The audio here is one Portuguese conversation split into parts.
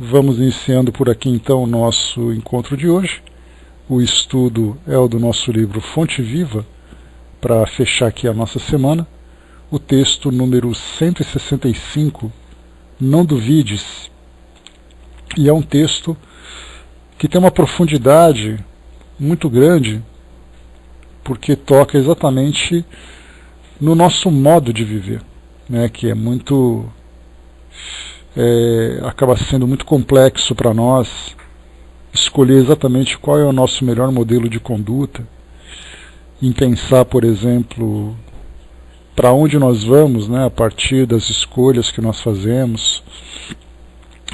Vamos iniciando por aqui então o nosso encontro de hoje. O estudo é o do nosso livro Fonte Viva, para fechar aqui a nossa semana. O texto número 165, Não Duvides. E é um texto que tem uma profundidade muito grande, porque toca exatamente no nosso modo de viver, né, que é muito... acaba sendo muito complexo para nós escolher exatamente qual é o nosso melhor modelo de conduta, em pensar, por exemplo, para onde nós vamos, né, a partir das escolhas que nós fazemos,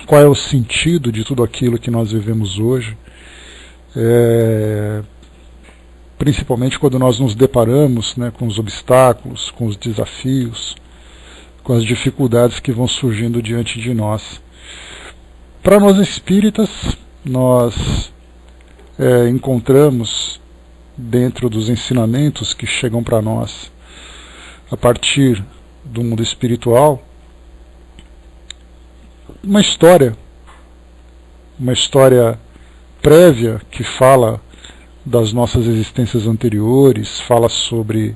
qual é o sentido de tudo aquilo que nós vivemos hoje, principalmente quando nós nos deparamos, né, com os obstáculos, com os desafios, com as dificuldades que vão surgindo diante de nós. Para nós espíritas, nós encontramos dentro dos ensinamentos que chegam para nós a partir do mundo espiritual uma história prévia que fala das nossas existências anteriores, fala sobre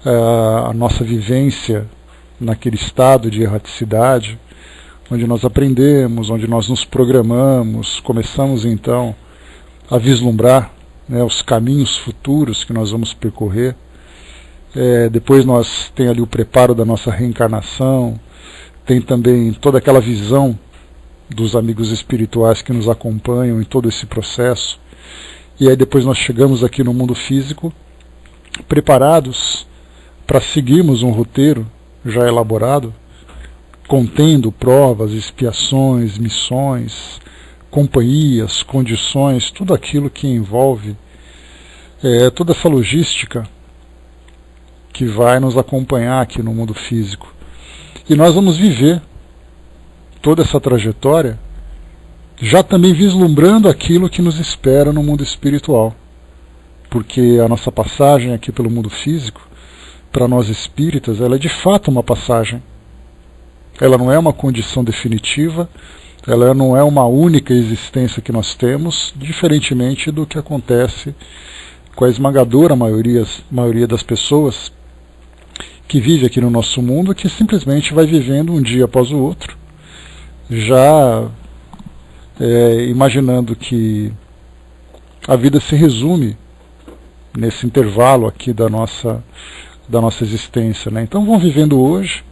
a nossa vivência naquele estado de erraticidade, onde nós aprendemos, onde nós nos programamos, começamos então a vislumbrar, né, os caminhos futuros que nós vamos percorrer. Depois nós tem ali o preparo da nossa reencarnação, tem também toda aquela visão dos amigos espirituais que nos acompanham em todo esse processo. E aí depois nós chegamos aqui no mundo físico, preparados para seguirmos um roteiro já elaborado, contendo provas, expiações, missões, companhias, condições, tudo aquilo que envolve toda essa logística que vai nos acompanhar aqui no mundo físico. E nós vamos viver toda essa trajetória já também vislumbrando aquilo que nos espera no mundo espiritual, porque a nossa passagem aqui pelo mundo físico, para nós espíritas, ela é de fato uma passagem. Ela não é uma condição definitiva, ela não é uma única existência que nós temos, diferentemente do que acontece com a esmagadora maioria das pessoas que vive aqui no nosso mundo, que simplesmente vai vivendo um dia após o outro, já imaginando que a vida se resume nesse intervalo aqui da nossa existência, né? Então vão vivendo hoje,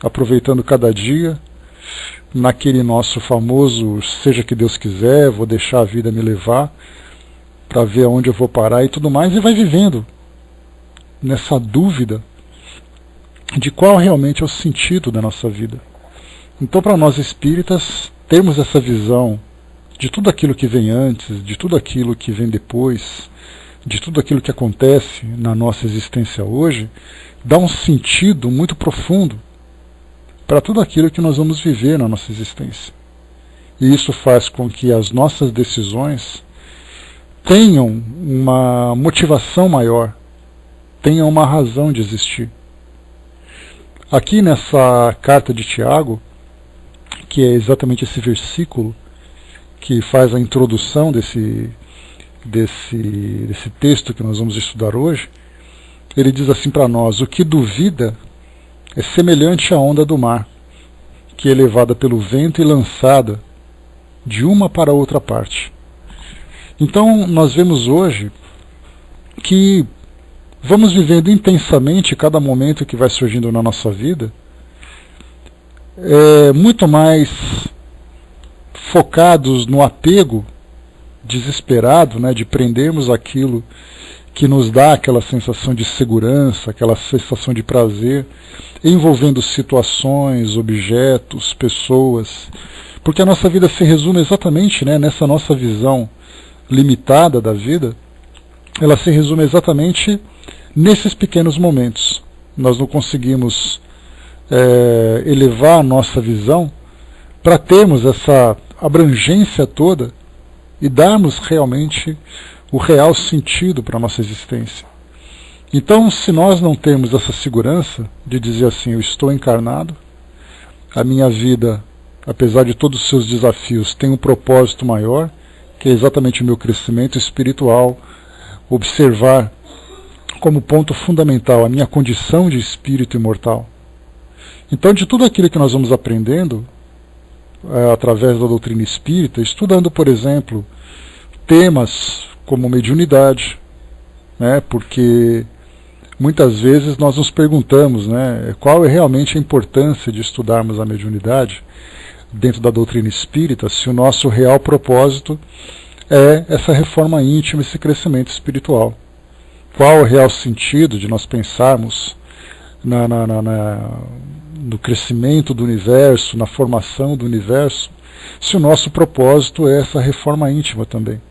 aproveitando cada dia, naquele nosso famoso seja que Deus quiser, vou deixar a vida me levar para ver aonde eu vou parar e tudo mais, e vai vivendo nessa dúvida de qual realmente é o sentido da nossa vida. Então, para nós espíritas, termos essa visão de tudo aquilo que vem antes, de tudo aquilo que vem depois, de tudo aquilo que acontece na nossa existência hoje, dá um sentido muito profundo para tudo aquilo que nós vamos viver na nossa existência. E isso faz com que as nossas decisões tenham uma motivação maior, tenham uma razão de existir. Aqui nessa carta de Tiago, que é exatamente esse versículo que faz a introdução desse texto que nós vamos estudar hoje, ele diz assim para nós: o que duvida é semelhante à onda do mar, que é levada pelo vento e lançada de uma para outra parte. Então nós vemos hoje que vamos vivendo intensamente cada momento que vai surgindo na nossa vida, muito mais focados no apego desesperado, né, de prendermos aquilo que nos dá aquela sensação de segurança, aquela sensação de prazer, envolvendo situações, objetos, pessoas, porque a nossa vida se resume exatamente, né, nessa nossa visão limitada da vida, ela se resume exatamente nesses pequenos momentos. Nós não conseguimos elevar a nossa visão para termos essa abrangência toda e darmos realmente o real sentido para a nossa existência. Então, se nós não temos essa segurança de dizer assim, eu estou encarnado, a minha vida apesar de todos os seus desafios, tem um propósito maior, que é exatamente o meu crescimento espiritual, observar como ponto fundamental a minha condição de espírito imortal. Então, de tudo aquilo que nós vamos aprendendo, através da doutrina espírita, estudando, por exemplo, temas como mediunidade, né, porque muitas vezes nós nos perguntamos, né, qual é realmente a importância de estudarmos a mediunidade dentro da doutrina espírita, se o nosso real propósito é essa reforma íntima, esse crescimento espiritual. Qual o real sentido de nós pensarmos no crescimento do universo, na formação do universo, se o nosso propósito é essa reforma íntima também?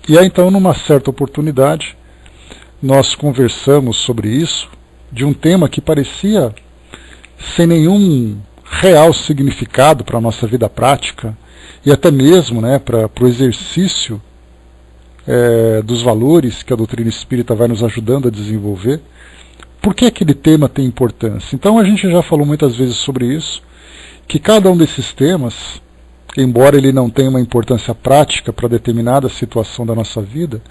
E aí então, numa certa oportunidade, nós conversamos sobre isso, de um tema que parecia sem nenhum real significado para a nossa vida prática, e até mesmo, né, para o exercício dos valores que a doutrina espírita vai nos ajudando a desenvolver. Por que aquele tema tem importância? Então a gente já falou muitas vezes sobre isso, que cada um desses temas, embora ele não tenha uma importância prática para determinada situação da nossa vida,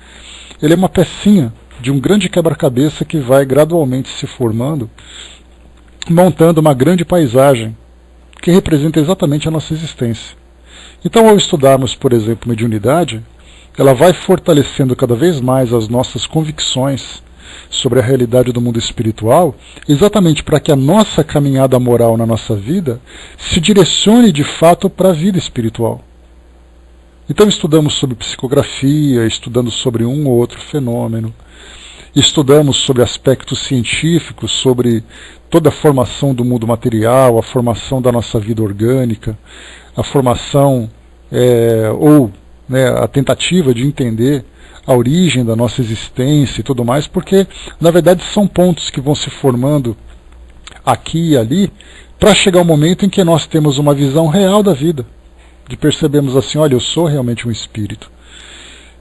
ele é uma pecinha de um grande quebra-cabeça que vai gradualmente se formando, montando uma grande paisagem que representa exatamente a nossa existência. Então, ao estudarmos, por exemplo, mediunidade, ela vai fortalecendo cada vez mais as nossas convicções sobre a realidade do mundo espiritual, exatamente para que a nossa caminhada moral na nossa vida se direcione de fato para a vida espiritual. Então estudamos sobre psicografia, estudando sobre um ou outro fenômeno, estudamos sobre aspectos científicos, sobre toda a formação do mundo material, a formação da nossa vida orgânica, a formação a tentativa de entender a origem da nossa existência e tudo mais, porque na verdade são pontos que vão se formando aqui e ali para chegar um momento em que nós temos uma visão real da vida, de percebermos assim, olha, eu sou realmente um espírito.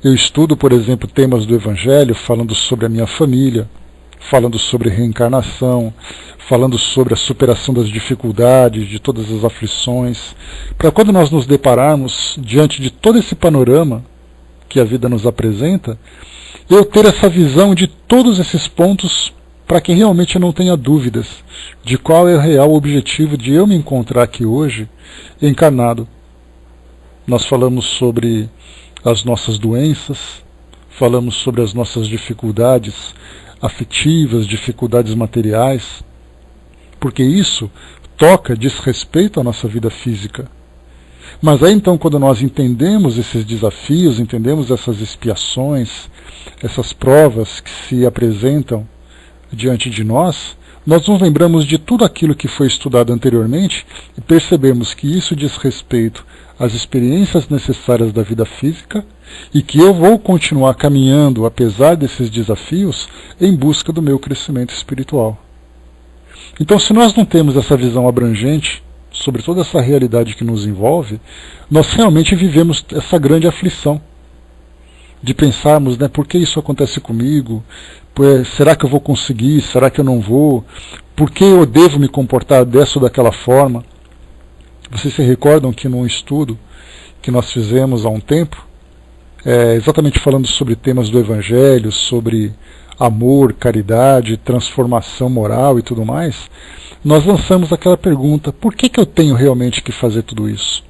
Eu estudo, por exemplo, temas do Evangelho, falando sobre a minha família, falando sobre reencarnação, falando sobre a superação das dificuldades, de todas as aflições, para quando nós nos depararmos diante de todo esse panorama que a vida nos apresenta, eu ter essa visão de todos esses pontos, para que realmente eu não tenha dúvidas de qual é o real objetivo de eu me encontrar aqui hoje, encarnado. Nós falamos sobre as nossas doenças, falamos sobre as nossas dificuldades afetivas, dificuldades materiais, porque isso diz respeito à nossa vida física. Mas aí então, quando nós entendemos esses desafios, entendemos essas expiações, essas provas que se apresentam diante de nós, nós nos lembramos de tudo aquilo que foi estudado anteriormente e percebemos que isso diz respeito às experiências necessárias da vida física e que eu vou continuar caminhando, apesar desses desafios, em busca do meu crescimento espiritual. Então, se nós não temos essa visão abrangente sobre toda essa realidade que nos envolve, nós realmente vivemos essa grande aflição de pensarmos, né, por que isso acontece comigo? Será que eu vou conseguir? Será que eu não vou? Por que eu devo me comportar dessa ou daquela forma? Vocês se recordam que num estudo que nós fizemos há um tempo, exatamente falando sobre temas do Evangelho, sobre amor, caridade, transformação moral e tudo mais, nós lançamos aquela pergunta: por que eu tenho realmente que fazer tudo isso?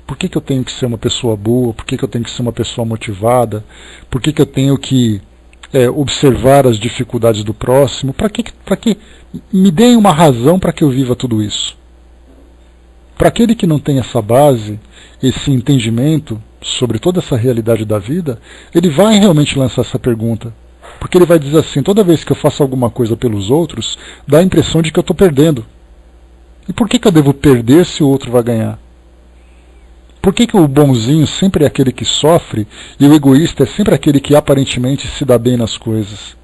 Por que eu tenho que ser uma pessoa boa? Por que eu tenho que ser uma pessoa motivada? Por que eu tenho que observar as dificuldades do próximo? Para que me deem uma razão para que eu viva tudo isso? Para aquele que não tem essa base, esse entendimento sobre toda essa realidade da vida, ele vai realmente lançar essa pergunta. Porque ele vai dizer assim: toda vez que eu faço alguma coisa pelos outros, dá a impressão de que eu estou perdendo. E por que eu devo perder se o outro vai ganhar? Por que o bonzinho sempre é aquele que sofre e o egoísta é sempre aquele que aparentemente se dá bem nas coisas?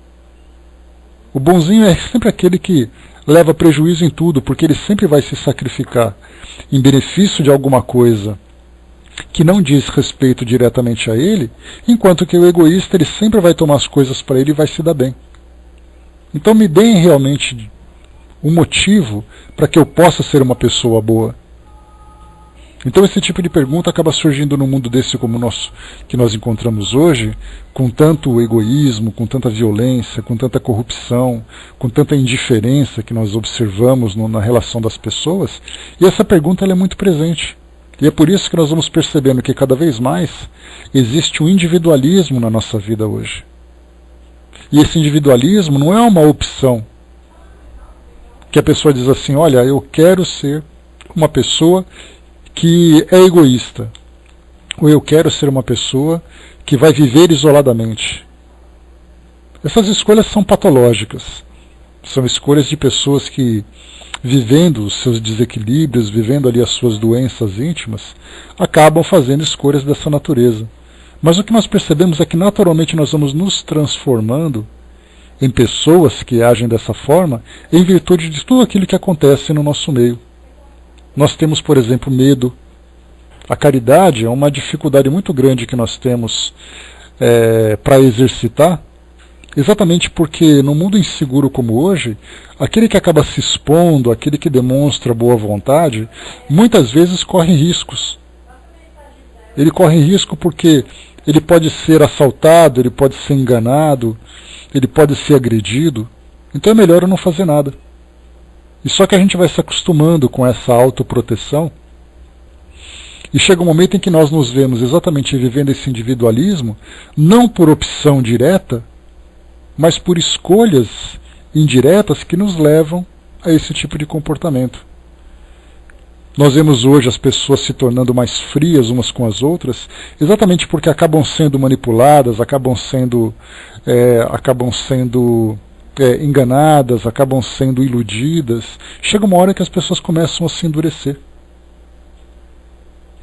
O bonzinho é sempre aquele que leva prejuízo em tudo, porque ele sempre vai se sacrificar em benefício de alguma coisa que não diz respeito diretamente a ele, enquanto que o egoísta ele sempre vai tomar as coisas para ele e vai se dar bem. Então me deem realmente um motivo para que eu possa ser uma pessoa boa. Então esse tipo de pergunta acaba surgindo no mundo desse como que nós encontramos hoje, com tanto egoísmo, com tanta violência, com tanta corrupção, com tanta indiferença que nós observamos na relação das pessoas, e essa pergunta ela é muito presente. E é por isso que nós vamos percebendo que cada vez mais existe um individualismo na nossa vida hoje. E esse individualismo não é uma opção que a pessoa diz assim, olha, eu quero ser uma pessoa que é egoísta, ou eu quero ser uma pessoa que vai viver isoladamente. Essas escolhas são patológicas, são escolhas de pessoas que, vivendo os seus desequilíbrios, vivendo ali as suas doenças íntimas, acabam fazendo escolhas dessa natureza. Mas o que nós percebemos é que naturalmente nós vamos nos transformando em pessoas que agem dessa forma em virtude de tudo aquilo que acontece no nosso meio. Nós temos, por exemplo, medo. A caridade é uma dificuldade muito grande que nós temos para exercitar, exatamente porque no mundo inseguro como hoje, aquele que acaba se expondo, aquele que demonstra boa vontade, muitas vezes corre riscos. Ele corre risco porque ele pode ser assaltado, ele pode ser enganado, ele pode ser agredido. Então é melhor eu não fazer nada. E só que a gente vai se acostumando com essa autoproteção, e chega um momento em que nós nos vemos exatamente vivendo esse individualismo, não por opção direta, mas por escolhas indiretas que nos levam a esse tipo de comportamento. Nós vemos hoje as pessoas se tornando mais frias umas com as outras, exatamente porque acabam sendo manipuladas, acabam sendo enganadas, acabam sendo iludidas. Chega uma hora que as pessoas começam a se endurecer.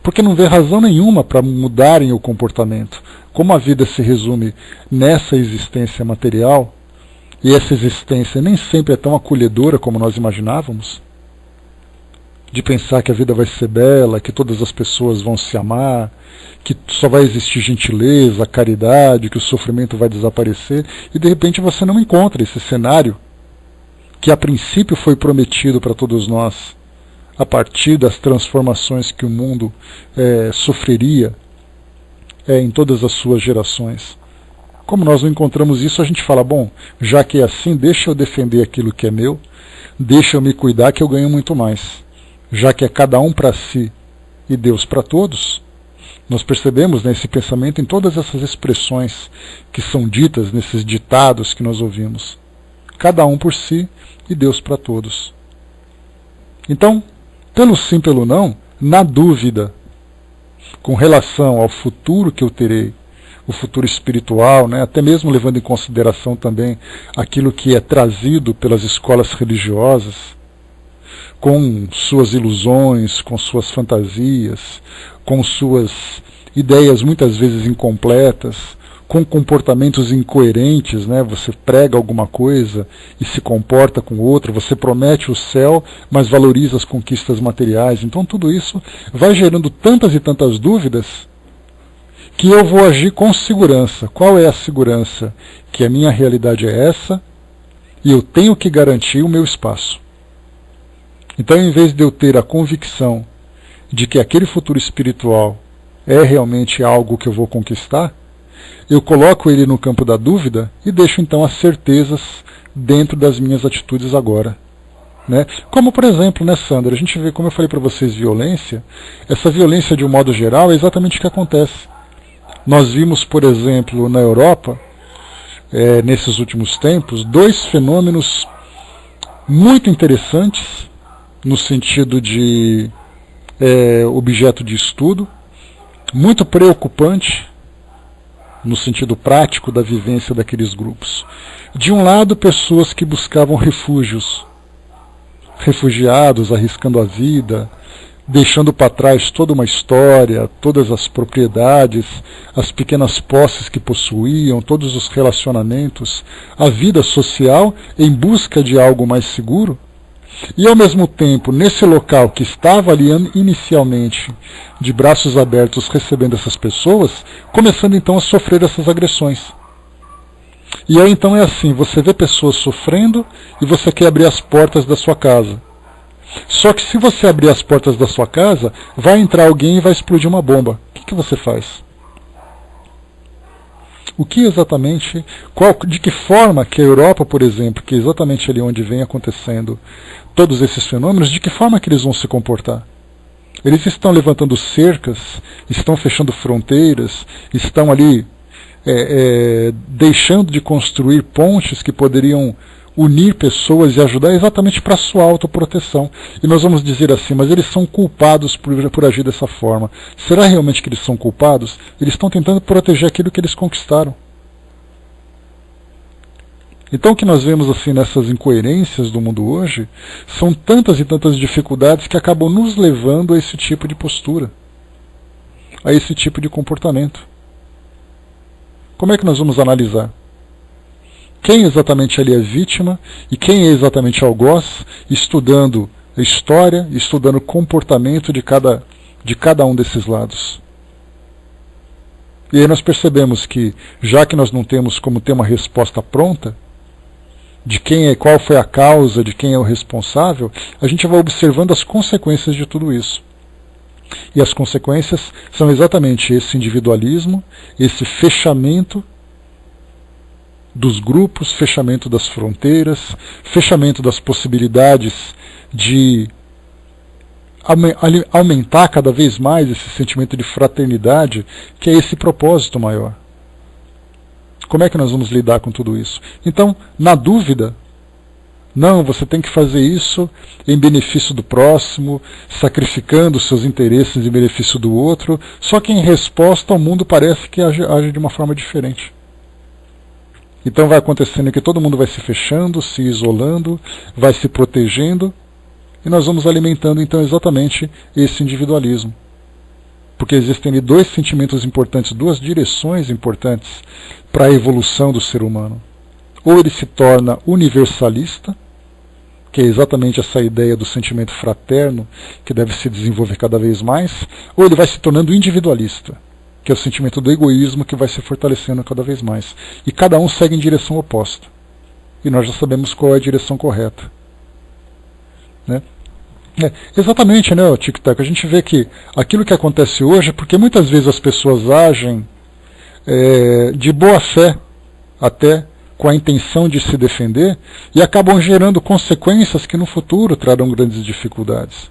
Porque não vê razão nenhuma para mudarem o comportamento. Como a vida se resume nessa existência material, e essa existência nem sempre é tão acolhedora como nós imaginávamos, de pensar que a vida vai ser bela, que todas as pessoas vão se amar, que só vai existir gentileza, caridade, que o sofrimento vai desaparecer, e de repente você não encontra esse cenário que a princípio foi prometido para todos nós, a partir das transformações que o mundo sofreria em todas as suas gerações. Como nós não encontramos isso, a gente fala, bom, já que é assim, deixa eu defender aquilo que é meu, deixa eu me cuidar que eu ganho muito mais. Já que é cada um para si e Deus para todos, nós percebemos nesse pensamento em todas essas expressões que são ditas nesses ditados que nós ouvimos. Cada um por si e Deus para todos. Então, pelo sim, pelo não, na dúvida, com relação ao futuro que eu terei, o futuro espiritual, até mesmo levando em consideração também aquilo que é trazido pelas escolas religiosas, com suas ilusões, com suas fantasias, com suas ideias muitas vezes incompletas, com comportamentos incoerentes, Você prega alguma coisa e se comporta com outra, você promete o céu, mas valoriza as conquistas materiais. Então tudo isso vai gerando tantas e tantas dúvidas que eu vou agir com segurança. Qual é a segurança? Que a minha realidade é essa e eu tenho que garantir o meu espaço. Então, em vez de eu ter a convicção de que aquele futuro espiritual é realmente algo que eu vou conquistar, eu coloco ele no campo da dúvida e deixo então as certezas dentro das minhas atitudes agora. Como, por exemplo, Sandra, a gente vê, como eu falei para vocês, violência. Essa violência, de um modo geral, é exatamente o que acontece. Nós vimos, por exemplo, na Europa, nesses últimos tempos, dois fenômenos muito interessantes, no sentido de objeto de estudo, muito preocupante no sentido prático da vivência daqueles grupos. De um lado, pessoas que buscavam refúgios, refugiados arriscando a vida, deixando para trás toda uma história, todas as propriedades, as pequenas posses que possuíam, todos os relacionamentos, a vida social em busca de algo mais seguro. E ao mesmo tempo, nesse local que estava ali inicialmente de braços abertos recebendo essas pessoas, começando então a sofrer essas agressões. E aí então é assim, você vê pessoas sofrendo e você quer abrir as portas da sua casa. Só que se você abrir as portas da sua casa, vai entrar alguém e vai explodir uma bomba. O que você faz? O que exatamente, de que forma que a Europa, por exemplo, que é exatamente ali onde vem acontecendo todos esses fenômenos, de que forma que eles vão se comportar? Eles estão levantando cercas, estão fechando fronteiras, estão ali deixando de construir pontes que poderiam unir pessoas e ajudar exatamente para a sua autoproteção. E nós vamos dizer assim, mas eles são culpados por agir dessa forma. Será realmente que eles são culpados? Eles estão tentando proteger aquilo que eles conquistaram. Então o que nós vemos assim nessas incoerências do mundo hoje são tantas e tantas dificuldades que acabam nos levando a esse tipo de postura, a esse tipo de comportamento. Como é que nós vamos analisar? Quem exatamente ali é vítima e quem é exatamente algoz, estudando a história, estudando o comportamento de cada um desses lados. E aí nós percebemos que, já que nós não temos como ter uma resposta pronta, de qual foi a causa, de quem é o responsável, a gente vai observando as consequências de tudo isso. E as consequências são exatamente esse individualismo, esse fechamento dos grupos, fechamento das fronteiras, fechamento das possibilidades de aumentar cada vez mais esse sentimento de fraternidade, que é esse propósito maior. Como é que nós vamos lidar com tudo isso? Então, na dúvida, não, você tem que fazer isso em benefício do próximo, sacrificando seus interesses em benefício do outro, só que em resposta ao mundo parece que age de uma forma diferente. Então vai acontecendo que todo mundo vai se fechando, se isolando, vai se protegendo, e nós vamos alimentando então exatamente esse individualismo. Porque existem ali dois sentimentos importantes, duas direções importantes para a evolução do ser humano. Ou ele se torna universalista, que é exatamente essa ideia do sentimento fraterno que deve se desenvolver cada vez mais, ou ele vai se tornando individualista, que é o sentimento do egoísmo que vai se fortalecendo cada vez mais. E cada um segue em direção oposta. E nós já sabemos qual é a direção correta. Né? Exatamente, né, Tic-Tac? A gente vê que aquilo que acontece hoje, porque muitas vezes as pessoas agem de boa fé, até com a intenção de se defender, e acabam gerando consequências que no futuro trarão grandes dificuldades.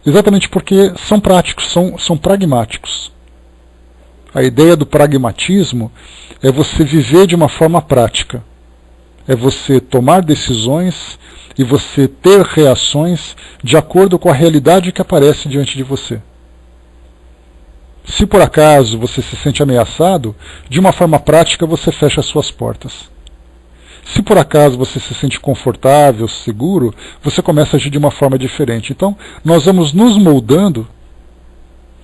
Exatamente porque são práticos, são pragmáticos. A ideia do pragmatismo é você viver de uma forma prática. É você tomar decisões e você ter reações de acordo com a realidade que aparece diante de você. Se por acaso você se sente ameaçado, de uma forma prática você fecha as suas portas. Se por acaso você se sente confortável, seguro, você começa a agir de uma forma diferente. Então, nós vamos nos moldando,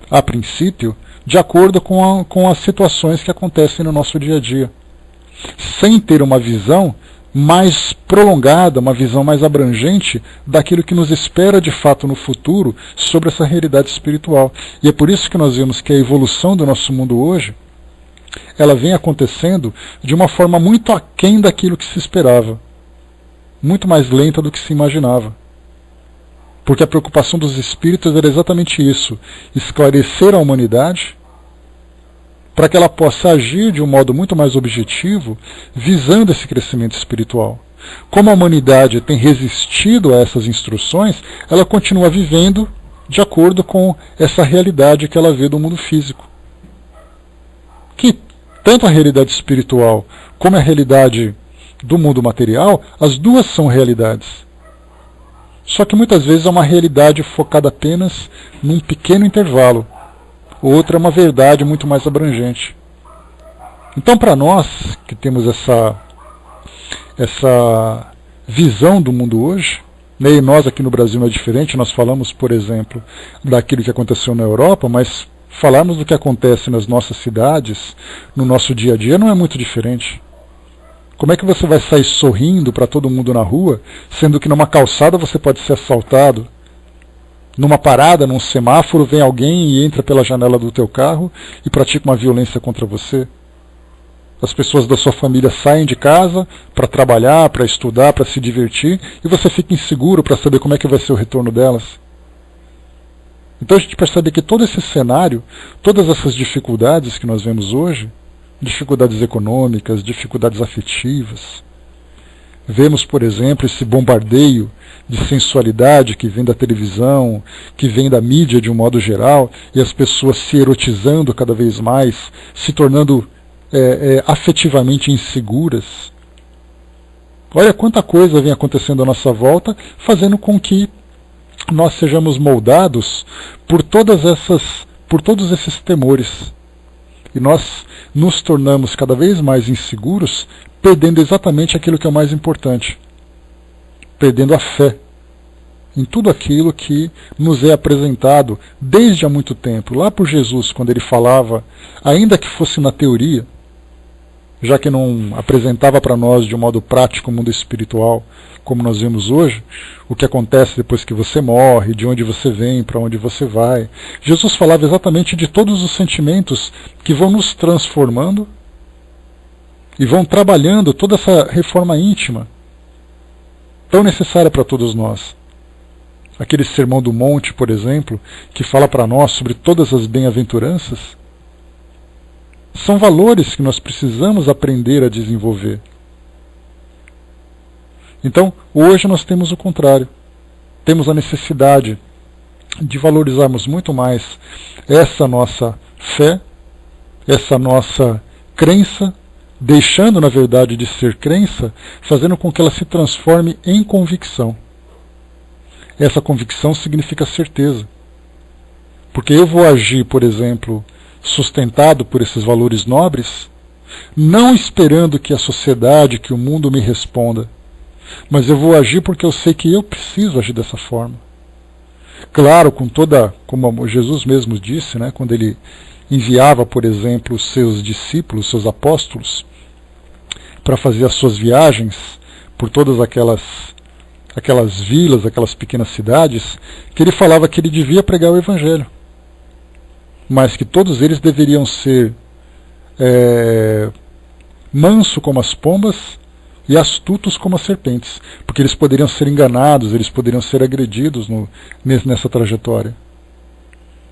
a princípio, de acordo com as situações que acontecem no nosso dia a dia, sem ter uma visão mais prolongada, uma visão mais abrangente daquilo que nos espera de fato no futuro sobre essa realidade espiritual. E é por isso que nós vemos que a evolução do nosso mundo hoje, ela vem acontecendo de uma forma muito aquém daquilo que se esperava, muito mais lenta do que se imaginava. Porque a preocupação dos espíritos era exatamente isso, esclarecer a humanidade, para que ela possa agir de um modo muito mais objetivo, visando esse crescimento espiritual. Como a humanidade tem resistido a essas instruções, ela continua vivendo de acordo com essa realidade que ela vê do mundo físico. Que tanto a realidade espiritual como a realidade do mundo material, as duas são realidades. Só que muitas vezes é uma realidade focada apenas num pequeno intervalo. Outra é uma verdade muito mais abrangente. Então, para nós que temos essa visão do mundo hoje, né, e nós aqui no Brasil não é diferente, nós falamos, por exemplo, daquilo que aconteceu na Europa, mas falarmos do que acontece nas nossas cidades, no nosso dia a dia, não é muito diferente. Como é que você vai sair sorrindo para todo mundo na rua, sendo que numa calçada você pode ser assaltado? Numa parada, num semáforo, vem alguém e entra pela janela do teu carro e pratica uma violência contra você? As pessoas da sua família saem de casa para trabalhar, para estudar, para se divertir, e você fica inseguro para saber como é que vai ser o retorno delas. Então a gente percebe que todo esse cenário, todas essas dificuldades que nós vemos hoje, dificuldades econômicas, dificuldades afetivas, vemos, por exemplo, esse bombardeio de sensualidade que vem da televisão, que vem da mídia de um modo geral, e as pessoas se erotizando cada vez mais, se tornando afetivamente inseguras. Olha quanta coisa vem acontecendo à nossa volta, fazendo com que nós sejamos moldados por todos esses temores. E nós nos tornamos cada vez mais inseguros, perdendo exatamente aquilo que é o mais importante. Perdendo a fé em tudo aquilo que nos é apresentado desde há muito tempo. Lá por Jesus, quando ele falava, ainda que fosse na teoria, já que não apresentava para nós de um modo prático o mundo espiritual, como nós vemos hoje, o que acontece depois que você morre, de onde você vem, para onde você vai. Jesus falava exatamente de todos os sentimentos que vão nos transformando e vão trabalhando toda essa reforma íntima, tão necessária para todos nós. Aquele Sermão do Monte, por exemplo, que fala para nós sobre todas as bem-aventuranças, são valores que nós precisamos aprender a desenvolver. Então, hoje nós temos o contrário. Temos a necessidade de valorizarmos muito mais essa nossa fé, essa nossa crença, deixando, na verdade, de ser crença, fazendo com que ela se transforme em convicção. Essa convicção significa certeza. Porque eu vou agir, por exemplo, sustentado por esses valores nobres, não esperando que a sociedade, que o mundo me responda, mas eu vou agir porque eu sei que eu preciso agir dessa forma. Claro, como Jesus mesmo disse, né, quando ele enviava, por exemplo, os seus discípulos, seus apóstolos, para fazer as suas viagens por todas aquelas vilas, aquelas pequenas cidades, que ele falava que ele devia pregar o Evangelho, mas que todos eles deveriam ser manso como as pombas e astutos como as serpentes, porque eles poderiam ser enganados, eles poderiam ser agredidos nessa trajetória.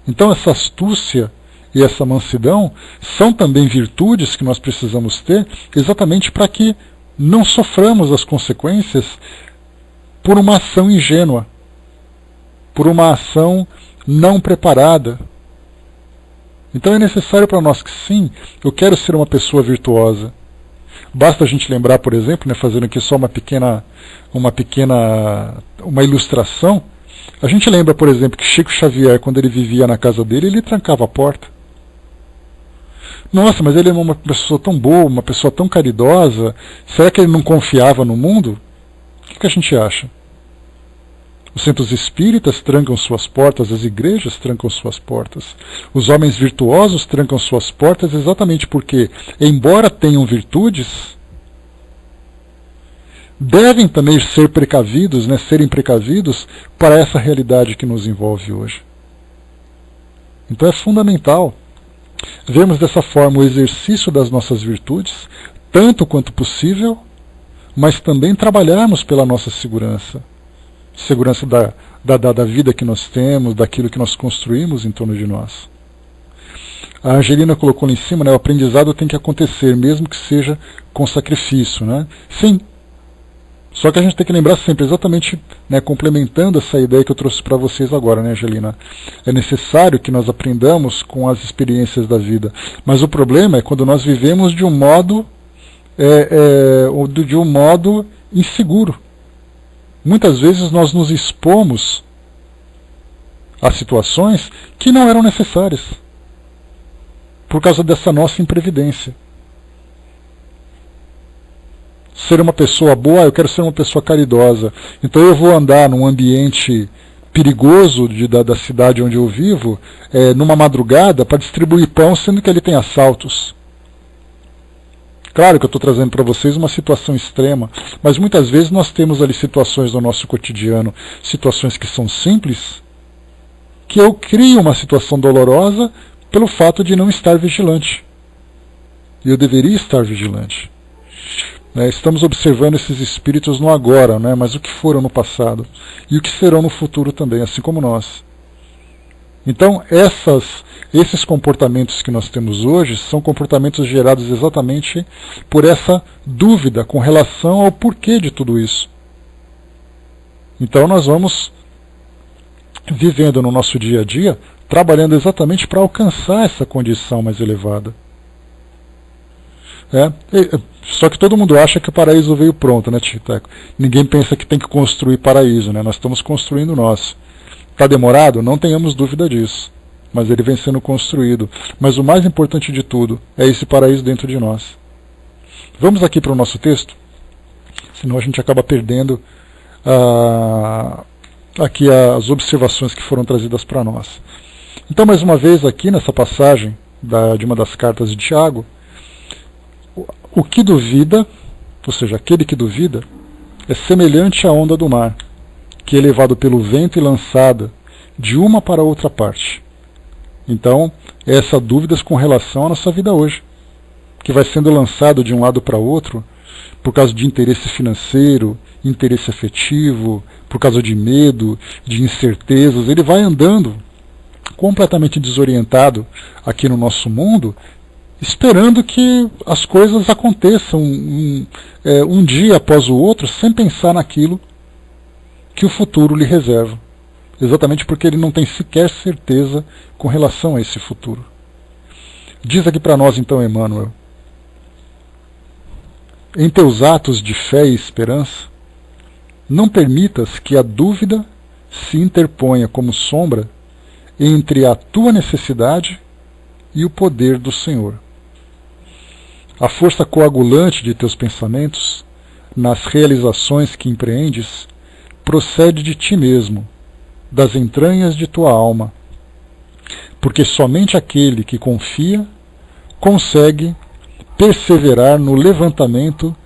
Então essa astúcia e essa mansidão são também virtudes que nós precisamos ter exatamente para que não soframos as consequências por uma ação ingênua, por uma ação não preparada. Então é necessário para nós que sim, eu quero ser uma pessoa virtuosa. Basta a gente lembrar, por exemplo, né, fazendo aqui só uma ilustração, a gente lembra, por exemplo, que Chico Xavier, quando ele vivia na casa dele, ele trancava a porta. Nossa, mas ele é uma pessoa tão boa, uma pessoa tão caridosa, será que ele não confiava no mundo? O que a gente acha? Os centros espíritas trancam suas portas, as igrejas trancam suas portas. Os homens virtuosos trancam suas portas exatamente porque, embora tenham virtudes, devem também ser precavidos, né, serem precavidos para essa realidade que nos envolve hoje. Então é fundamental vermos dessa forma o exercício das nossas virtudes, tanto quanto possível, mas também trabalharmos pela nossa segurança. Segurança da vida que nós temos, daquilo que nós construímos em torno de nós. A Angelina colocou lá em cima, né, o aprendizado tem que acontecer, mesmo que seja com sacrifício. Né? Sim, só que a gente tem que lembrar sempre, exatamente, né, complementando essa ideia que eu trouxe para vocês agora, né, Angelina? É necessário que nós aprendamos com as experiências da vida. Mas o problema é quando nós vivemos de um modo inseguro. Muitas vezes nós nos expomos a situações que não eram necessárias, por causa dessa nossa imprevidência. Ser uma pessoa boa, eu quero ser uma pessoa caridosa, então eu vou andar num ambiente perigoso da cidade onde eu vivo, numa madrugada, para distribuir pão, sendo que ali tem assaltos. Claro que eu estou trazendo para vocês uma situação extrema, mas muitas vezes nós temos ali situações no nosso cotidiano, situações que são simples, que eu crio uma situação dolorosa pelo fato de não estar vigilante. e eu deveria estar vigilante. Estamos observando esses espíritos no agora, mas o que foram no passado e o que serão no futuro também, assim como nós. Então, esses comportamentos que nós temos hoje são comportamentos gerados exatamente por essa dúvida com relação ao porquê de tudo isso. Então, nós vamos vivendo no nosso dia a dia, trabalhando exatamente para alcançar essa condição mais elevada. Só que todo mundo acha que o paraíso veio pronto, né, Titeco? Ninguém pensa que tem que construir paraíso, né? Nós estamos construindo o nosso. Está demorado? Não tenhamos dúvida disso. Mas ele vem sendo construído. Mas o mais importante de tudo é esse paraíso dentro de nós. Vamos aqui para o nosso texto, senão a gente acaba perdendo aqui as observações que foram trazidas para nós. Então, mais uma vez, aqui nessa passagem de uma das cartas de Tiago, o que duvida, ou seja, aquele que duvida, é semelhante à onda do mar, que é levado pelo vento e lançada de uma para outra parte. Então, essa dúvida com relação à nossa vida hoje, que vai sendo lançado de um lado para outro, por causa de interesse financeiro, interesse afetivo, por causa de medo, de incertezas, ele vai andando completamente desorientado aqui no nosso mundo, esperando que as coisas aconteçam um dia após o outro, sem pensar naquilo que o futuro lhe reserva. Exatamente porque ele não tem sequer certeza com relação a esse futuro. Diz aqui para nós então Emmanuel: em teus atos de fé e esperança, não permitas que a dúvida se interponha como sombra entre a tua necessidade e o poder do Senhor. A força coagulante de teus pensamentos, nas realizações que empreendes, procede de ti mesmo, das entranhas de tua alma, porque somente aquele que confia consegue perseverar no levantamento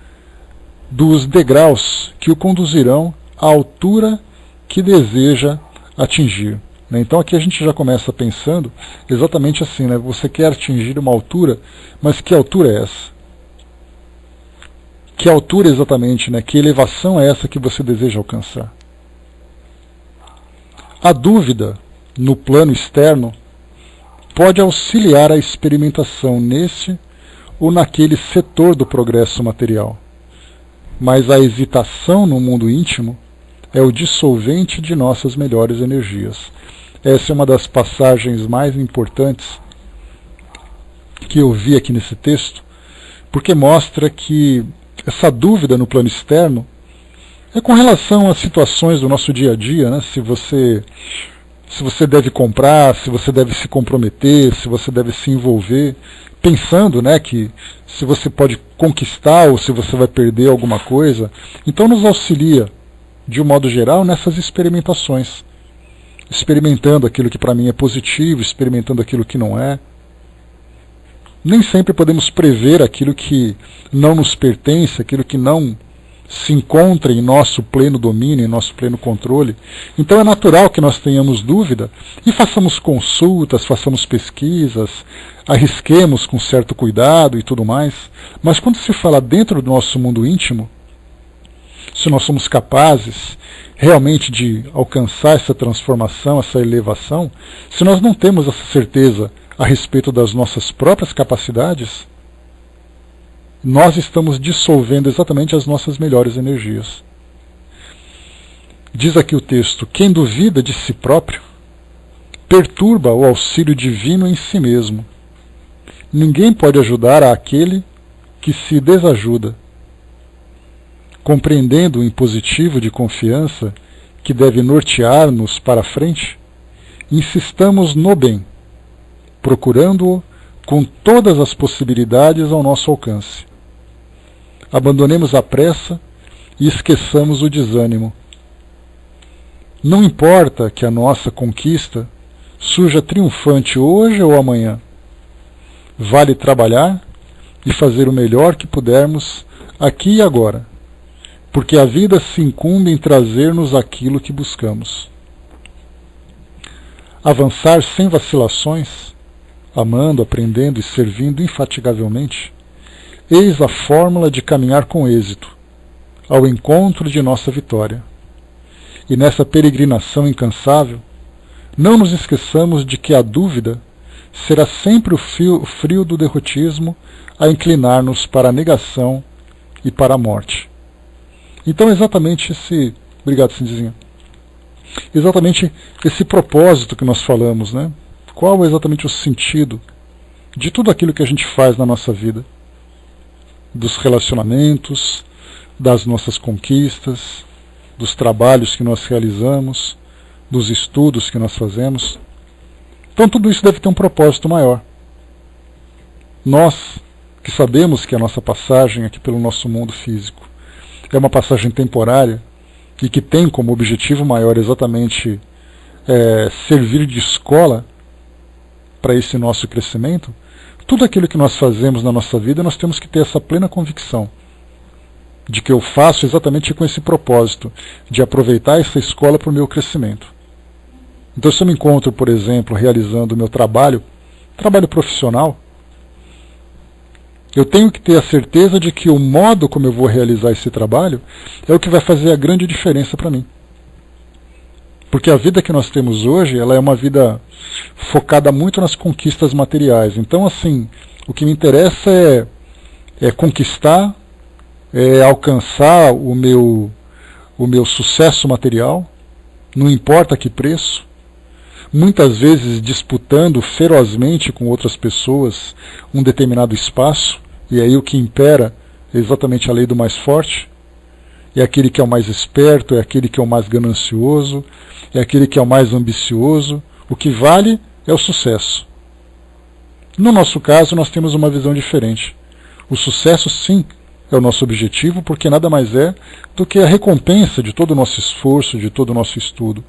dos degraus que o conduzirão à altura que deseja atingir. Então aqui a gente já começa pensando exatamente assim, você quer atingir uma altura, mas que altura é essa? Que altura exatamente, que elevação é essa que você deseja alcançar? A dúvida no plano externo pode auxiliar a experimentação nesse ou naquele setor do progresso material, mas a hesitação no mundo íntimo é o dissolvente de nossas melhores energias. Essa é uma das passagens mais importantes que eu vi aqui nesse texto, porque mostra que essa dúvida no plano externo é com relação às situações do nosso dia a dia, se você deve comprar, se você deve se comprometer, se você deve se envolver, pensando que se você pode conquistar ou se você vai perder alguma coisa. Então nos auxilia, de um modo geral, nessas experimentações. Experimentando aquilo que para mim é positivo, experimentando aquilo que não é. Nem sempre podemos prever aquilo que não nos pertence, aquilo que não se encontra em nosso pleno domínio, em nosso pleno controle. Então é natural que nós tenhamos dúvida e façamos consultas, façamos pesquisas, arrisquemos com certo cuidado e tudo mais. Mas quando se fala dentro do nosso mundo íntimo, se nós somos capazes realmente de alcançar essa transformação, essa elevação, se nós não temos essa certeza a respeito das nossas próprias capacidades, nós estamos dissolvendo exatamente as nossas melhores energias. Diz aqui o texto: quem duvida de si próprio perturba o auxílio divino em si mesmo. Ninguém pode ajudar àquele que se desajuda. Compreendendo o impositivo de confiança que deve nortear-nos para a frente, insistamos no bem, procurando-o com todas as possibilidades ao nosso alcance. Abandonemos a pressa e esqueçamos o desânimo. Não importa que a nossa conquista surja triunfante hoje ou amanhã. Vale trabalhar e fazer o melhor que pudermos aqui e agora, porque a vida se incumbe em trazer-nos aquilo que buscamos. Avançar sem vacilações, amando, aprendendo e servindo infatigavelmente, Eis a fórmula de caminhar com êxito, ao encontro de nossa vitória. E nessa peregrinação incansável, não nos esqueçamos de que a dúvida será sempre o frio do derrotismo a inclinar-nos para a negação e para a morte. Então exatamente esse... Obrigado, Cindizinha. Exatamente esse propósito que nós falamos, né? Qual é exatamente o sentido de tudo aquilo que a gente faz na nossa vida? Dos relacionamentos, das nossas conquistas, dos trabalhos que nós realizamos, dos estudos que nós fazemos. Então tudo isso deve ter um propósito maior. Nós, que sabemos que a nossa passagem aqui pelo nosso mundo físico é uma passagem temporária e que tem como objetivo maior exatamente servir de escola para esse nosso crescimento, tudo aquilo que nós fazemos na nossa vida, nós temos que ter essa plena convicção de que eu faço exatamente com esse propósito, de aproveitar essa escola para o meu crescimento. Então, se eu me encontro, por exemplo, realizando o meu trabalho profissional, eu tenho que ter a certeza de que o modo como eu vou realizar esse trabalho é o que vai fazer a grande diferença para mim. Porque a vida que nós temos hoje, ela é uma vida focada muito nas conquistas materiais. Então, assim, o que me interessa é conquistar, é alcançar o meu sucesso material, não importa a que preço, muitas vezes disputando ferozmente com outras pessoas um determinado espaço, e aí o que impera é exatamente a lei do mais forte, é aquele que é o mais esperto, é aquele que é o mais ganancioso, é aquele que é o mais ambicioso. O que vale é o sucesso. No nosso caso, nós temos uma visão diferente. O sucesso, sim, é o nosso objetivo, porque nada mais é do que a recompensa de todo o nosso esforço, de todo o nosso estudo,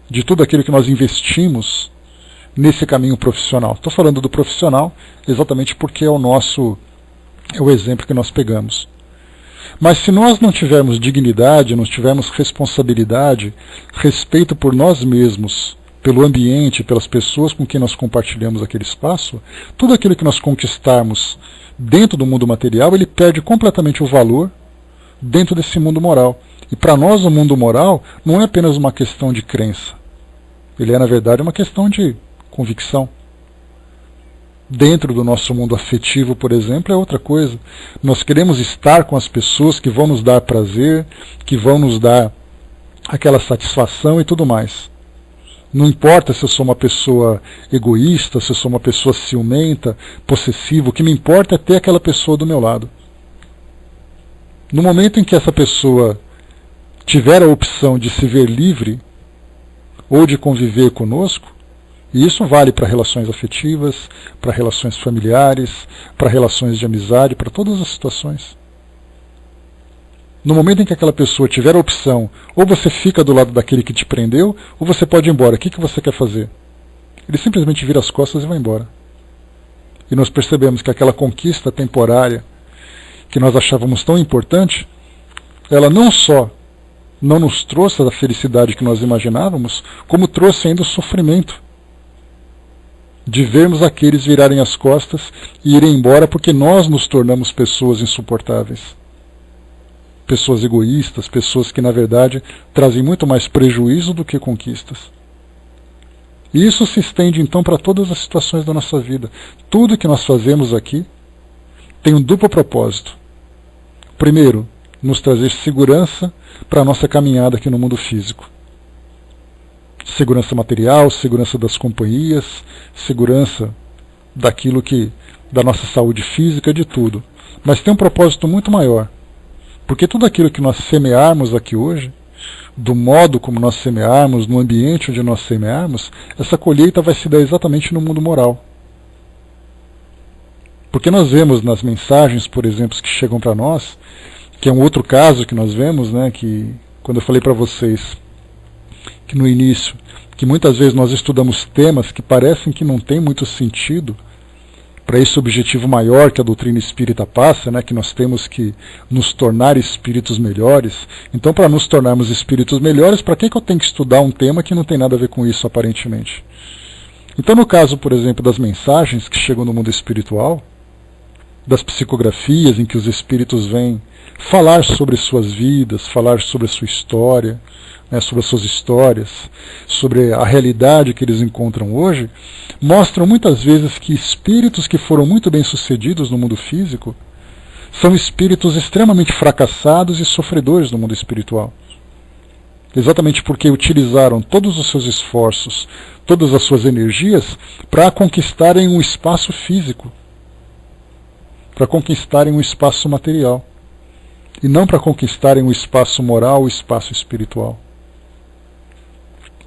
de tudo aquilo que nós investimos nesse caminho profissional. Estou falando do profissional exatamente porque é o exemplo que nós pegamos. Mas se nós não tivermos dignidade, não tivermos responsabilidade, respeito por nós mesmos, pelo ambiente, pelas pessoas com quem nós compartilhamos aquele espaço, tudo aquilo que nós conquistarmos dentro do mundo material, ele perde completamente o valor dentro desse mundo moral. E para nós o mundo moral não é apenas uma questão de crença. Ele é, na verdade, uma questão de convicção. Dentro do nosso mundo afetivo, por exemplo, é outra coisa. Nós queremos estar com as pessoas que vão nos dar prazer, que vão nos dar aquela satisfação e tudo mais. Não importa se eu sou uma pessoa egoísta, se eu sou uma pessoa ciumenta, possessiva, o que me importa é ter aquela pessoa do meu lado. No momento em que essa pessoa tiver a opção de se ver livre ou de conviver conosco, e isso vale para relações afetivas, para relações familiares, para relações de amizade, para todas as situações. No momento em que aquela pessoa tiver a opção, ou você fica do lado daquele que te prendeu, ou você pode ir embora. O que você quer fazer? Ele simplesmente vira as costas e vai embora. E nós percebemos que aquela conquista temporária que nós achávamos tão importante, ela não só não nos trouxe a felicidade que nós imaginávamos, como trouxe ainda o sofrimento de vermos aqueles virarem as costas e irem embora porque nós nos tornamos pessoas insuportáveis. Pessoas egoístas, pessoas que na verdade trazem muito mais prejuízo do que conquistas. E isso se estende então para todas as situações da nossa vida. Tudo que nós fazemos aqui tem um duplo propósito. Primeiro, nos trazer segurança para a nossa caminhada aqui no mundo físico. Segurança material, segurança das companhias, segurança da nossa saúde física, de tudo. Mas tem um propósito muito maior. Porque tudo aquilo que nós semearmos aqui hoje, do modo como nós semearmos, no ambiente onde nós semearmos, essa colheita vai se dar exatamente no mundo moral. Porque nós vemos nas mensagens, por exemplo, que chegam para nós, que é um outro caso que nós vemos, né, que quando eu falei para vocês que no início, que muitas vezes nós estudamos temas que parecem que não tem muito sentido para esse objetivo maior que a doutrina espírita passa, né, que nós temos que nos tornar espíritos melhores. Então, para nos tornarmos espíritos melhores, para que eu tenho que estudar um tema que não tem nada a ver com isso, aparentemente? Então, no caso, por exemplo, das mensagens que chegam no mundo espiritual, das psicografias em que os espíritos vêm falar sobre suas vidas, falar sobre a sua história, né, sobre as suas histórias, sobre a realidade que eles encontram hoje, mostram muitas vezes que espíritos que foram muito bem-sucedidos no mundo físico são espíritos extremamente fracassados e sofredores no mundo espiritual. Exatamente porque utilizaram todos os seus esforços, todas as suas energias para conquistarem um espaço físico, para conquistarem um espaço material, e não para conquistarem um espaço moral, um espaço espiritual.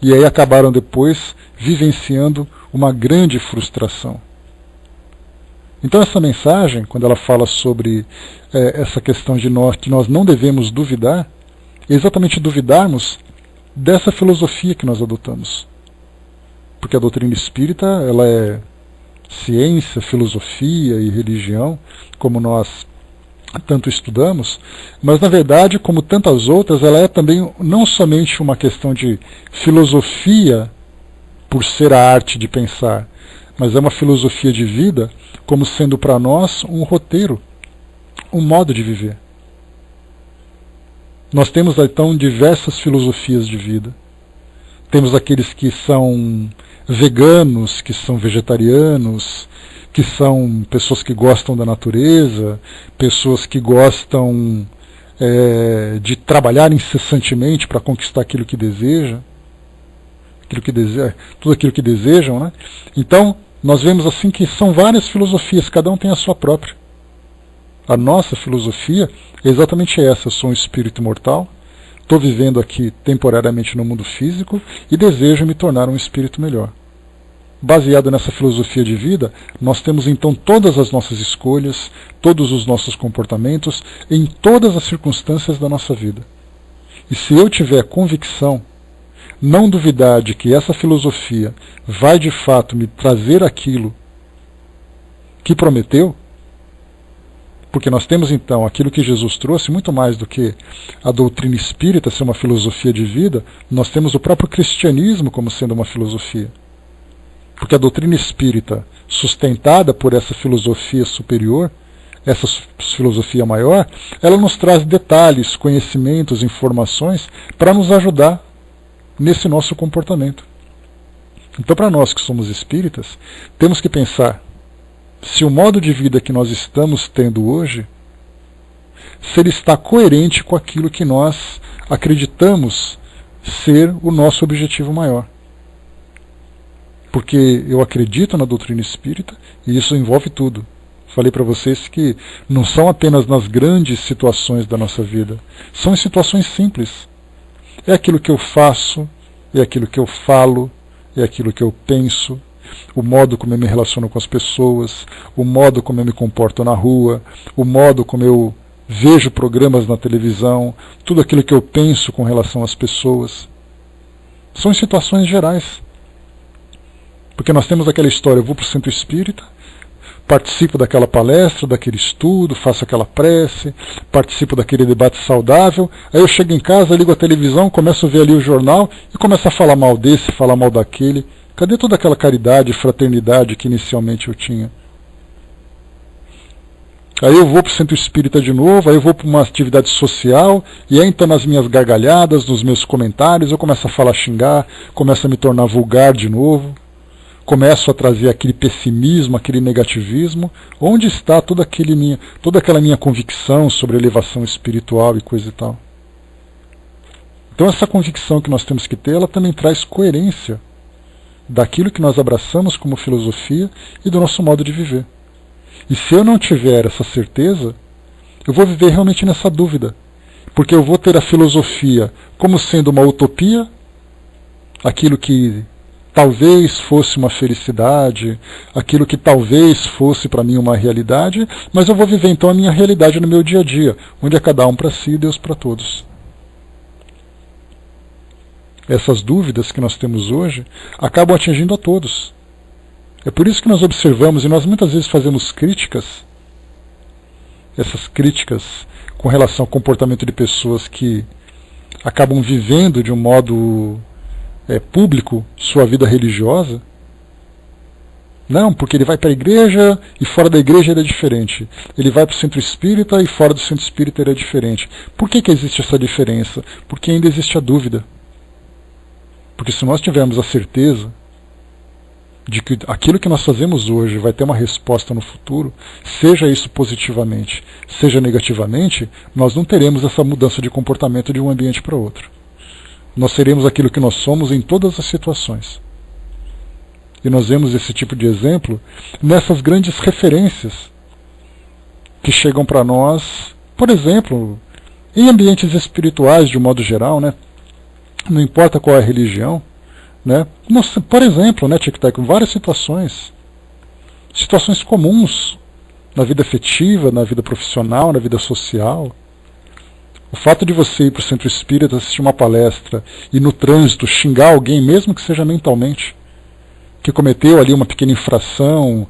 E aí acabaram depois vivenciando uma grande frustração. Então essa mensagem, quando ela fala sobre essa questão de que nós não devemos duvidar, é exatamente duvidarmos dessa filosofia que nós adotamos. Porque a doutrina espírita, ela é ciência, filosofia e religião, como nós tanto estudamos, mas na verdade, como tantas outras, ela é também não somente uma questão de filosofia por ser a arte de pensar, mas é uma filosofia de vida como sendo para nós um roteiro, um modo de viver. Nós temos então diversas filosofias de vida. Temos aqueles que são veganos, que são vegetarianos, que são pessoas que gostam da natureza, pessoas que gostam de trabalhar incessantemente para conquistar aquilo que deseja, tudo aquilo que desejam, né? Então, nós vemos assim que são várias filosofias, cada um tem a sua própria. A nossa filosofia é exatamente essa: eu sou um espírito imortal, estou vivendo aqui temporariamente no mundo físico e desejo me tornar um espírito melhor. Baseado nessa filosofia de vida, nós temos então todas as nossas escolhas, todos os nossos comportamentos, em todas as circunstâncias da nossa vida. E se eu tiver convicção, não duvidar de que essa filosofia vai de fato me trazer aquilo que prometeu, porque nós temos então aquilo que Jesus trouxe, muito mais do que a doutrina espírita ser uma filosofia de vida, nós temos o próprio cristianismo como sendo uma filosofia. Porque a doutrina espírita, sustentada por essa filosofia superior, essa filosofia maior, ela nos traz detalhes, conhecimentos, informações para nos ajudar nesse nosso comportamento. Então, para nós que somos espíritas, temos que pensar se o modo de vida que nós estamos tendo hoje, se ele está coerente com aquilo que nós acreditamos ser o nosso objetivo maior. Porque eu acredito na doutrina espírita e isso envolve tudo. Falei para vocês que não são apenas nas grandes situações da nossa vida, são em situações simples. É aquilo que eu faço, é aquilo que eu falo, é aquilo que eu penso, o modo como eu me relaciono com as pessoas, o modo como eu me comporto na rua, o modo como eu vejo programas na televisão, tudo aquilo que eu penso com relação às pessoas. São em situações gerais. Porque nós temos aquela história: eu vou para o centro espírita, participo daquela palestra, daquele estudo, faço aquela prece, participo daquele debate saudável, aí eu chego em casa, ligo a televisão, começo a ver ali o jornal e começo a falar mal desse, falar mal daquele. Cadê toda aquela caridade e fraternidade que inicialmente eu tinha? Aí eu vou para o centro espírita de novo, aí eu vou para uma atividade social, e aí então nas minhas gargalhadas, nos meus comentários, eu começo a falar, xingar, começo a me tornar vulgar de novo. Começo a trazer aquele pessimismo, aquele negativismo. Onde está toda aquela minha convicção sobre elevação espiritual e coisa e tal? Então essa convicção que nós temos que ter, ela também traz coerência daquilo que nós abraçamos como filosofia e do nosso modo de viver. E se eu não tiver essa certeza, eu vou viver realmente nessa dúvida. Porque eu vou ter a filosofia como sendo uma utopia, aquilo que talvez fosse uma felicidade, aquilo que talvez fosse para mim uma realidade, mas eu vou viver então a minha realidade no meu dia a dia, onde é cada um para si e Deus para todos. Essas dúvidas que nós temos hoje acabam atingindo a todos. É por isso que nós observamos, e nós muitas vezes fazemos críticas, essas críticas com relação ao comportamento de pessoas que acabam vivendo de um modo público sua vida religiosa, Não, porque ele vai para a igreja e fora da igreja ele é diferente. Ele vai para o centro espírita e fora do centro espírita ele é diferente. Por que existe essa diferença? Porque ainda existe a dúvida. Porque se nós tivermos a certeza de que aquilo que nós fazemos hoje vai ter uma resposta no futuro, seja isso positivamente, seja negativamente, nós não teremos essa mudança de comportamento de um ambiente para outro. Nós seremos aquilo que nós somos em todas as situações. E nós vemos esse tipo de exemplo nessas grandes referências que chegam para nós, por exemplo, em ambientes espirituais de um modo geral, né? Não importa qual é a religião, né? Por exemplo, né, Tic-Tac, várias situações comuns na vida afetiva, na vida profissional, na vida social. O fato de você ir para o centro espírita, assistir uma palestra e no trânsito xingar alguém, mesmo que seja mentalmente, que cometeu ali uma pequena infração,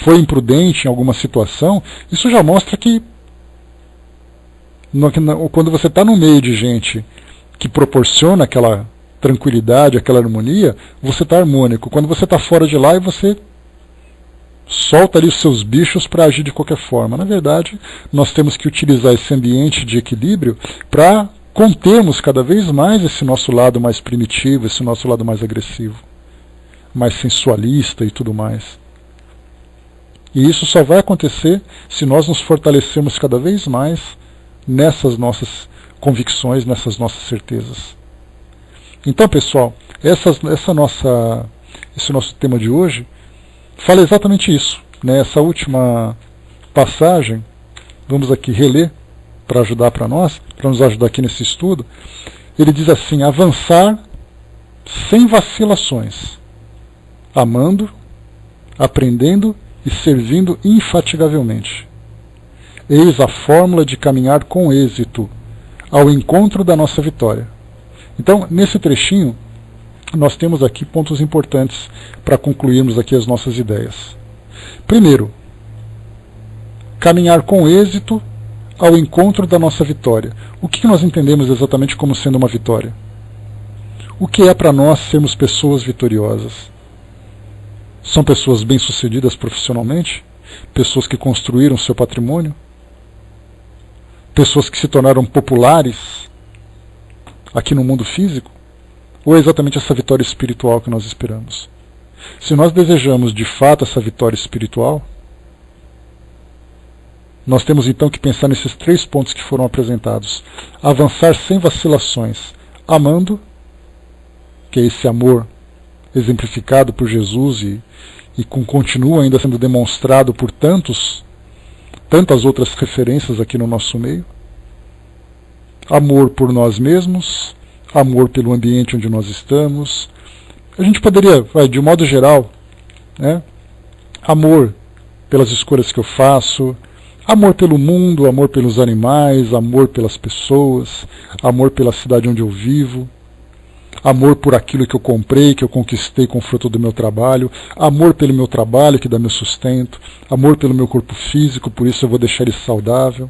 foi imprudente em alguma situação, isso já mostra que quando você está no meio de gente que proporciona aquela tranquilidade, aquela harmonia, você está harmônico. Quando você está fora de lá e você solta ali os seus bichos para agir de qualquer forma. Na verdade, nós temos que utilizar esse ambiente de equilíbrio para contermos cada vez mais esse nosso lado mais primitivo, esse nosso lado mais agressivo, mais sensualista e tudo mais. E isso só vai acontecer se nós nos fortalecermos cada vez mais nessas nossas convicções, nessas nossas certezas. Então, pessoal, esse nosso tema de hoje fala exatamente isso, né? Essa última passagem, vamos aqui reler para ajudar para nós, para nos ajudar aqui nesse estudo. Ele diz assim: avançar sem vacilações, amando, aprendendo e servindo infatigavelmente. Eis a fórmula de caminhar com êxito ao encontro da nossa vitória. Então, nesse trechinho, nós temos aqui pontos importantes para concluirmos aqui as nossas ideias. Primeiro, caminhar com êxito ao encontro da nossa vitória. O que nós entendemos exatamente como sendo uma vitória? O que é para nós sermos pessoas vitoriosas? São pessoas bem-sucedidas profissionalmente? Pessoas que construíram seu patrimônio? Pessoas que se tornaram populares aqui no mundo físico? Ou é exatamente essa vitória espiritual que nós esperamos? Se nós desejamos de fato essa vitória espiritual, nós temos então que pensar nesses 3 pontos que foram apresentados. Avançar sem vacilações, amando, que é esse amor exemplificado por Jesus e continua ainda sendo demonstrado por tantas outras referências aqui no nosso meio. Amor por nós mesmos, amor pelo ambiente onde nós estamos. A gente poderia, de um modo geral, né, amor pelas escolhas que eu faço, amor pelo mundo, amor pelos animais, amor pelas pessoas, amor pela cidade onde eu vivo, amor por aquilo que eu comprei, que eu conquistei com o fruto do meu trabalho, amor pelo meu trabalho que dá meu sustento, amor pelo meu corpo físico, por isso eu vou deixar ele saudável.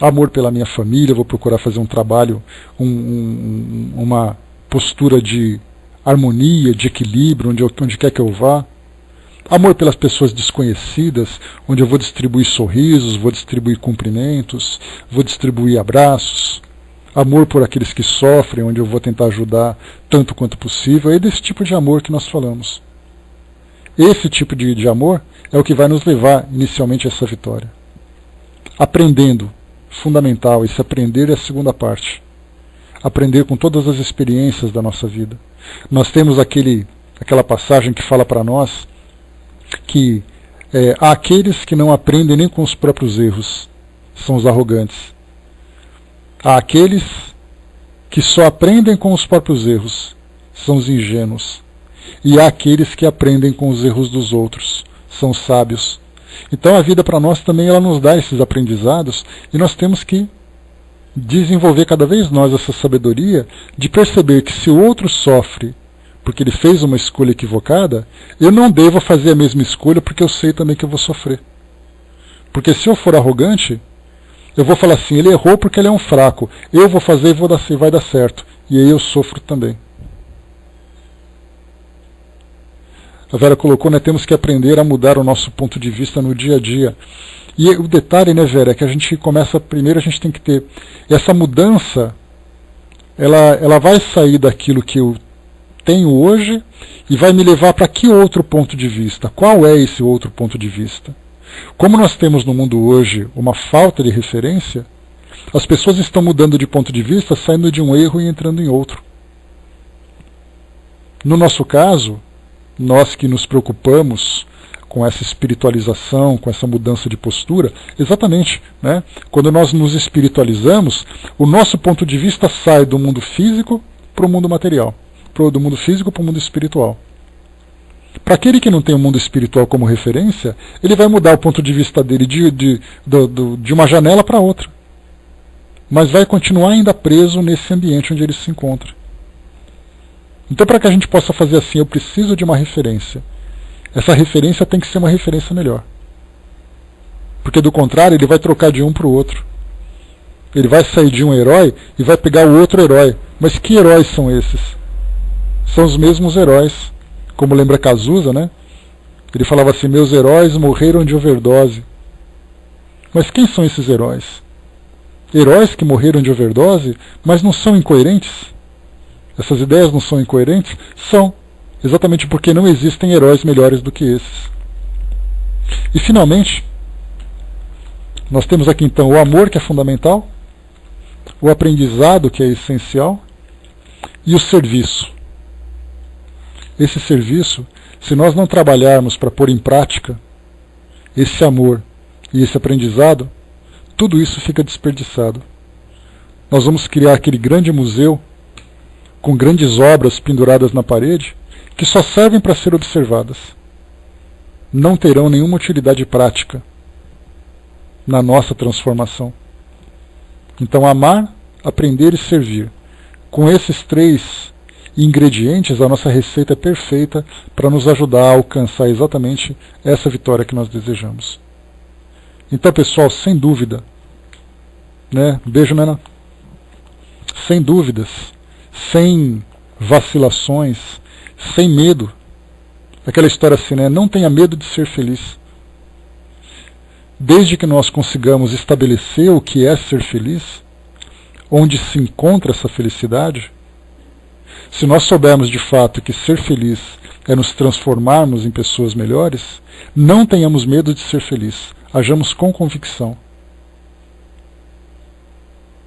Amor pela minha família, vou procurar fazer um trabalho, uma postura de harmonia, de equilíbrio, onde quer que eu vá. Amor pelas pessoas desconhecidas, onde eu vou distribuir sorrisos, vou distribuir cumprimentos, vou distribuir abraços. Amor por aqueles que sofrem, onde eu vou tentar ajudar tanto quanto possível. É desse tipo de amor que nós falamos. Esse tipo de amor é o que vai nos levar inicialmente a essa vitória. Aprendendo. Fundamental, esse aprender é a segunda parte. Aprender com todas as experiências da nossa vida. Nós temos aquela passagem que fala para nós que há aqueles que não aprendem nem com os próprios erros, são os arrogantes. Há aqueles que só aprendem com os próprios erros, são os ingênuos. E há aqueles que aprendem com os erros dos outros, são os sábios. Então a vida para nós também ela nos dá esses aprendizados e nós temos que desenvolver cada vez mais essa sabedoria de perceber que se o outro sofre porque ele fez uma escolha equivocada, eu não devo fazer a mesma escolha porque eu sei também que eu vou sofrer. Porque se eu for arrogante, eu vou falar assim, ele errou porque ele é um fraco, eu vou fazer e vai dar certo, e aí eu sofro também. a Vera colocou, né, temos que aprender a mudar o nosso ponto de vista no dia a dia. E o detalhe, né, Vera, é que a gente começa, primeiro a gente tem que ter essa mudança, ela vai sair daquilo que eu tenho hoje e vai me levar para que outro ponto de vista? Qual é esse outro ponto de vista? Como nós temos no mundo hoje uma falta de referência, as pessoas estão mudando de ponto de vista, saindo de um erro e entrando em outro. No nosso caso, nós que nos preocupamos com essa espiritualização, com essa mudança de postura, exatamente, né? Quando nós nos espiritualizamos, o nosso ponto de vista sai do mundo físico para o mundo material, do mundo físico para o mundo espiritual. Para aquele que não tem o mundo espiritual como referência, ele vai mudar o ponto de vista dele de uma janela para outra. Mas vai continuar ainda preso nesse ambiente onde ele se encontra. Então, para que a gente possa fazer assim, eu preciso de uma referência. Essa referência tem que ser uma referência melhor. Porque do contrário, ele vai trocar de um para o outro. Ele vai sair de um herói e vai pegar o outro herói. Mas que heróis são esses? São os mesmos heróis. Como lembra Cazuza, né? Ele falava assim, meus heróis morreram de overdose. Mas quem são esses heróis? Heróis que morreram de overdose, mas não são incoerentes? Essas ideias não são incoerentes? São. Exatamente porque não existem heróis melhores do que esses. E finalmente, nós temos aqui então o amor, que é fundamental, o aprendizado, que é essencial, e o serviço. Esse serviço, se nós não trabalharmos para pôr em prática esse amor e esse aprendizado, tudo isso fica desperdiçado. Nós vamos criar aquele grande museu com grandes obras penduradas na parede que só servem para ser observadas. Não terão nenhuma utilidade prática na nossa transformação. Então, amar, aprender e servir. Com esses 3 ingredientes, a nossa receita é perfeita para nos ajudar a alcançar exatamente essa vitória que nós desejamos. Então, pessoal, sem dúvida, né? Beijo, Nena. Sem dúvidas, sem vacilações, sem medo. Aquela história assim, né? Não tenha medo de ser feliz. Desde que nós consigamos estabelecer o que é ser feliz, onde se encontra essa felicidade, se nós soubermos de fato que ser feliz é nos transformarmos em pessoas melhores, não tenhamos medo de ser feliz. Hajamos com convicção.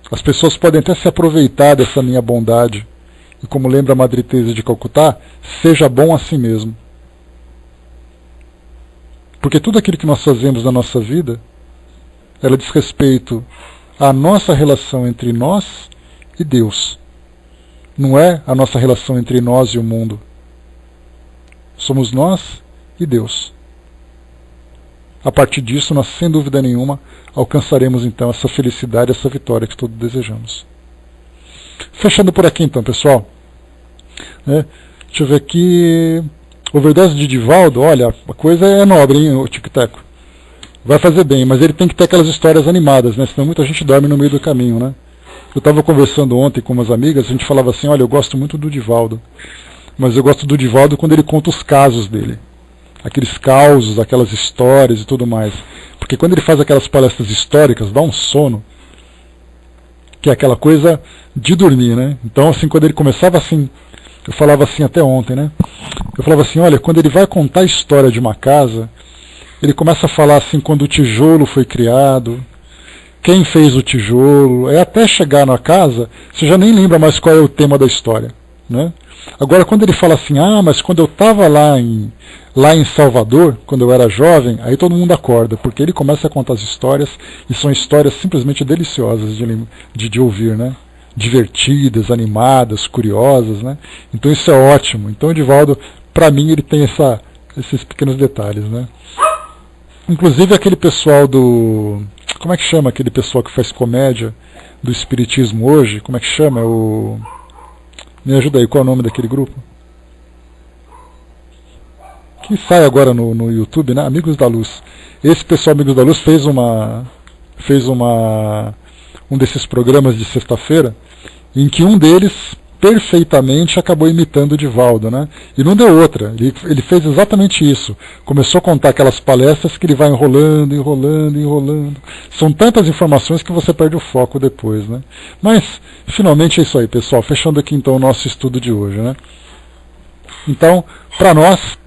As pessoas podem até se aproveitar dessa minha bondade. E como lembra a Madre Teresa de Calcutá, seja bom a si mesmo. Porque tudo aquilo que nós fazemos na nossa vida, ela diz respeito à nossa relação entre nós e Deus. Não é a nossa relação entre nós e o mundo. Somos nós e Deus. A partir disso, nós, sem dúvida nenhuma, alcançaremos então essa felicidade, essa vitória que todos desejamos. Fechando por aqui então, pessoal. Deixa eu ver aqui. Overdose de Divaldo, olha, a coisa é nobre, hein, o Tic-Teco. Vai fazer bem, mas ele tem que ter aquelas histórias animadas, né? Senão muita gente dorme no meio do caminho, né? Eu estava conversando ontem com umas amigas, a gente falava assim, olha, eu gosto muito do Divaldo. Mas eu gosto do Divaldo quando ele conta os casos dele. Aqueles causos, aquelas histórias e tudo mais. Porque quando ele faz aquelas palestras históricas, dá um sono, que é aquela coisa de dormir, né? Então, assim, quando ele começava assim, eu falava assim até ontem, né? Eu falava assim, olha, quando ele vai contar a história de uma casa, ele começa a falar assim, quando o tijolo foi criado, quem fez o tijolo, até chegar na casa, você já nem lembra mais qual é o tema da história, né? Agora, quando ele fala assim, mas quando eu estava lá em Salvador, quando eu era jovem, aí todo mundo acorda, porque ele começa a contar as histórias, e são histórias simplesmente deliciosas de ouvir, né? Divertidas, animadas, curiosas, né? Então isso é ótimo. Então o Divaldo, para mim, ele tem esses pequenos detalhes, né? Inclusive aquele pessoal do... Como é que chama aquele pessoal que faz comédia do espiritismo hoje? Como é que chama? Me ajuda aí, qual é o nome daquele grupo? Que sai agora no YouTube, né? Amigos da Luz. Esse pessoal Amigos da Luz fez um desses programas de sexta-feira, em que um deles perfeitamente acabou imitando o Divaldo, né? E não deu outra, ele fez exatamente isso. Começou a contar aquelas palestras que ele vai enrolando, enrolando, enrolando. São tantas informações que você perde o foco depois, né? Mas, finalmente é isso aí, pessoal. Fechando aqui então o nosso estudo de hoje, né? Então, para nós,